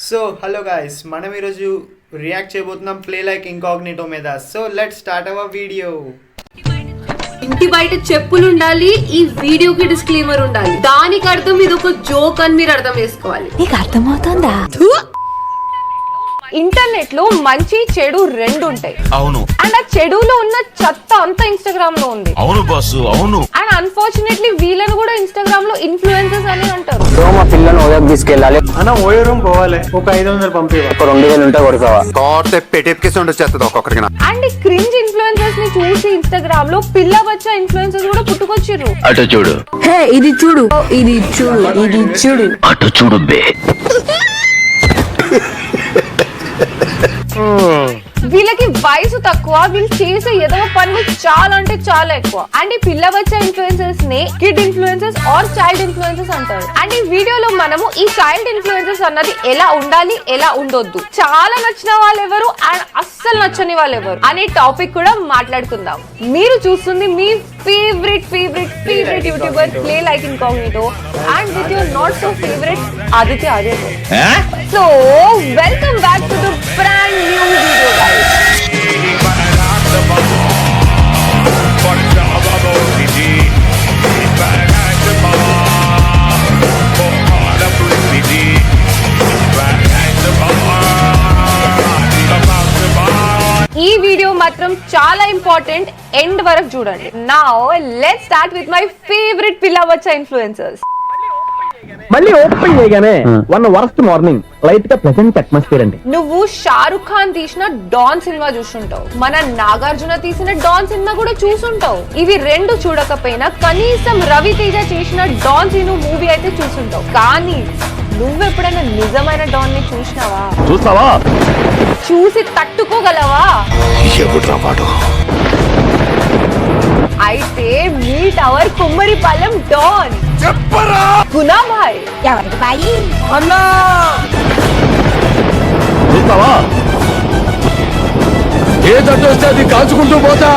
So hello guys, మనం ఈరోజు react చేయబోతున్నాం ప్లే లైక్ ఇంకాగ్నిటో మీద. So let's start our video. ఇంటి బయట చెప్పులు ఉండాలి, ఈ వీడియోకి డిస్క్లైమర్ ఉండాలి. దానికి అర్థం ఇది ఒక జోక్ అని మీరు అర్థం చేసుకోవాలి. నీకు అర్థమవుతుందా? ఇంటర్నెట్ లో మంచి చెడు రెండు ఉంటాయి. అవును. అండ్ ఆ చెడులో ఉన్న చెత్త అంతా ఇన్స్టాగ్రామ్ లో ఉంది. అవును బాసు, అవును. అండ్ అన్ఫార్చునేట్లీ వీళ్ళను కూడా ఇన్స్టాగ్రామ్ లో ఇన్ఫ్లుయెన్సర్స్ అని అంటారు. మా పిల్లని ఓయకు తీసుకెళ్ళాలి అన్న ఓయో రూమ్ పోవాలి, ఒక 500 పంపి, ఒక 2000 ఉంటే కొడుకోవా తోటే పెట్టెక్కేసి ఉండొచ్చేస్తుంది ఒక్కొక్కరికి. అండ్ ఈ క్రింజ్ ఇన్ఫ్లుయెన్సర్స్ ని చూసి ఇన్స్టాగ్రామ్ లో పిల్ల బచ్చా ఇన్ఫ్లుయెన్సర్స్ కూడా పుట్టుకొచ్చిర్రు. అటు చూడు, హే ఇది చూడు, ఇది చూడు, ఇది చూడు, అటు చూడు బే. వీళ్ళకి వయసు తక్కువ, వీళ్ళు చేసే ఏదో పనులు చాలా అంటే చాలా ఎక్కువ. అండ్ ఈ పిల్ల బచ్చా ఇన్ఫ్లుయెన్సర్స్ ని kid influencers or child influencers అంటారు. అండ్ ఈ వీడియోలో మనము ఈ చైల్డ్ ఇన్ఫ్లుయెన్సర్స్ అన్నది ఎలా ఉండాలి, ఎలా ఉండొద్దు, చాలా నచ్చిన వాళ్ళు ఎవరు అండ్ అస్సలు నచ్చని వాళ్ళు ఎవరు అనే టాపిక్ కూడా మాట్లాడుకుందాం. మీరు చూస్తుంది మీ favourite YouTuber play like incognito and with your not so favourite Aditya ఆర్యతో. So welcome back to the brand new video guys. ఈ వీడియో మాత్రం చాలా ఇంపార్టెంట్, ఎండ్ వరకు చూడండి. Now let's start with my favourite పిల్ల బచ్చా ఇన్ఫ్లుయెన్సర్స్. మళ్ళీ ఓపెన్ చేయగానే వన్ వర్స్ట్ మార్నింగ్ లైట్ గా ప్లెజెంట్ అట్మాస్ఫియర్ అండి. నువ్వు షారుఖ్ ఖాన్ తీసిన డాన్ సినిమా చూసుంటావు, మన నాగార్జున తీసిన డాన్ సినిమా కూడా చూసుంటావు. ఇవి రెండు చూడకపోయినా కనీసం రవితేజ చేసిన డాన్ సిను మూవీ అయితే చూసుంటావు. కానీ నువ్వెప్పుడైనా నిజమైన డాన్ ని చూసినావా? చూస్తావా? చూసి తట్టుకోగలవా? అయితే meet our Kummaripalem don Guna భాయ్. ఎవరికి బాయి? చూస్తావా? ఏ తట్టు వస్తే అది కాల్చుకుంటూ పోతా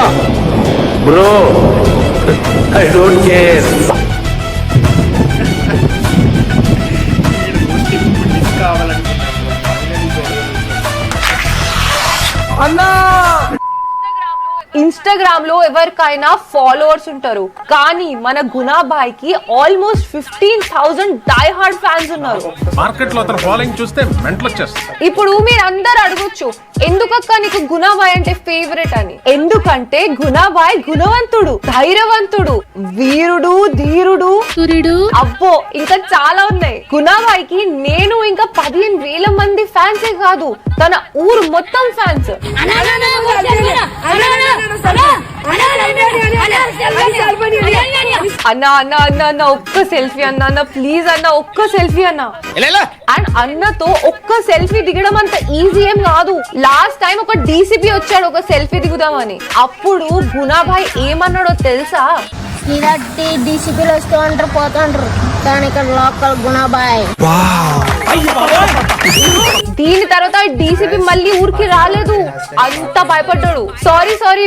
bro, I don't care. Instagram లో ఎవరికైనా ఫాలోవర్స్ ఉంటారు, కానీ మన గునా భాయ్ కి ఆల్మోస్ట్ 15,000 డై హార్డ్ ఫ్యాన్స్ ఉన్నారు. మార్కెట్ లో అతను ఫాలోయింగ్ చూస్తే మెంటల్ వచ్చేస్తుంది. ఇప్పుడు మీరు అందరు అడగొచ్చు, ఎందుకక్క నీకు గునా భాయ్ అంటే ఫేవరెట్ అని. ఎందుకంటే గునా భాయ్ గుణవంతుడు, ధైర్యవంతుడు, వీరుడు, ధీరుడు, సూర్యుడు, అబ్బో ఇంకా చాలా ఉన్నాయి. గునా భాయ్ కి నేను ఇంకా 15,000 మంది ఫ్యాన్సే కాదు, తన ఊరు మొత్తం ఫ్యాన్స్. అన్నా అన్న అన్న అన్న ఒక్క సెల్ఫీ అన్న, అన్న ప్లీజ్ అన్న ఒక్క సెల్ఫీ అన్న. అండ్ అన్నతో ఒక్క సెల్ఫీ దిగడం అంత ఈజీ ఏం కాదు. లాస్ట్ టైం ఒక డీసీపీ వచ్చాడు ఒక సెల్ఫీ దిగుదామని, అప్పుడు గునా భాయ్ ఏమన్నాడో తెలుసా? ఇలాంటి డీసీపీలు వస్తూ ఉంటారు, పోతుంటారు, కానీ ఇక్కడ లోకల్ గుణాబాయ్. దీని తర్వాత డీసీపీ మళ్ళీ ఊరికి రాలేదు, అంత భయపడ్డాడు. సారీ